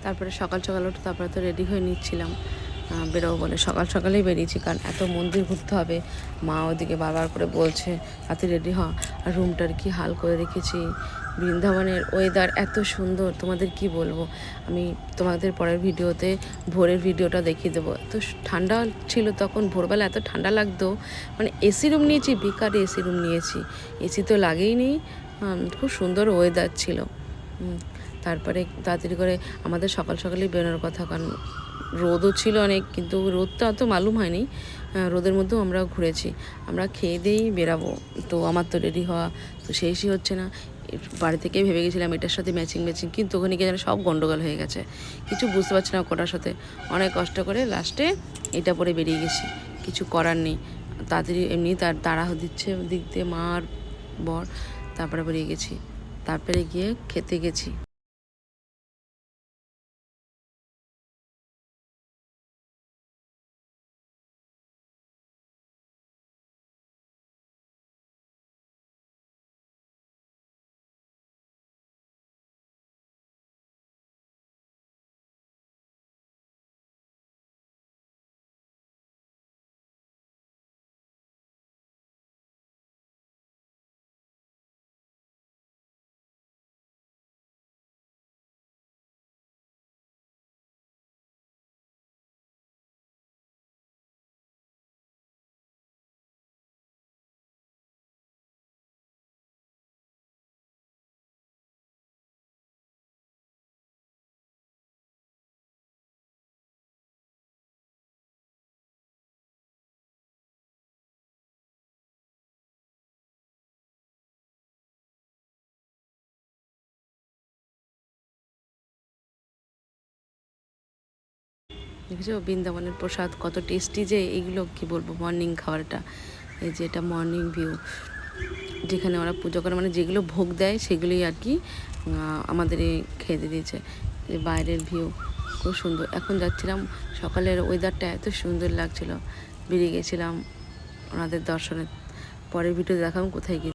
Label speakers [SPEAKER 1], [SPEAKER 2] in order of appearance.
[SPEAKER 1] তারপরে সকাল সকাল উঠে তারপরে তো রেডি হয়ে নিচ্ছিলাম বেরোবো বলে। সকাল সকালেই বেরিয়েছি, কারণ এত মন্দির ঘুরতে হবে। মা ওদিকে বারবার করে বলছে হাতে রেডি হ। আর রুমটার কি হাল করে রেখেছি। বৃন্দাবনের ওয়েদার এত সুন্দর, তোমাদের কি বলবো। আমি তোমাদের পরের ভিডিওতে ভোরের ভিডিওটা দেখিয়ে দেবো। এত ঠান্ডা ছিল তখন, ভোরবেলা এত ঠান্ডা লাগতো, মানে এসি রুম নিয়েছি, বেকারে এসি রুম নিয়েছি, এসি তো লাগেই নি। খুব সুন্দর ওয়েদার ছিল। তারপরে তাড়াতাড়ি করে আমাদের সকাল সকালেই বেরোনোর কথা, কারণ রোদও ছিল অনেক, কিন্তু রোদটা অত মালুম হয়নি। রোদের মধ্যেও আমরা ঘুরেছি। আমরা খেয়ে দিয়েই বেরাবো, তো আমার তো রেডি হওয়া তো শেষই হচ্ছে না। বাড়ি থেকেই ভেবে গেছিলাম এটার সাথে ম্যাচিং, কিন্তু ওখানে গিয়ে যেন সব গন্ডগোল হয়ে গেছে, কিছু বুঝতে পারছি না কোটার সাথে। অনেক কষ্ট করে লাস্টে এটা পরে বেরিয়ে গেছি, কিছু করার নেই। তাড়াতাড়ি এমনি তাড়া দিচ্ছে দিক দিয়ে মা আর বর, তারপরে বেরিয়ে গেছি। তারপরে গিয়ে খেতে গেছি। দেখেছো বৃন্দাবনের প্রসাদ কত টেস্টি, যে এইগুলো কি বলবো, মর্নিং খাবারটা। এই যে এটা মর্নিং ভিউ, যেখানে ওরা পুজো করে, মানে যেগুলো ভোগ দেয় সেগুলোই আর কি আমাদের খেতে দিয়েছে। যে বাইরের ভিউ খুব সুন্দর। এখন যাচ্ছিলাম, সকালের ওয়েদারটা এত সুন্দর লাগছিল, বেরিয়ে গেছিলাম ওনাদের দর্শনে। পরের ভিডিও দেখাবো কোথায় গিয়ে।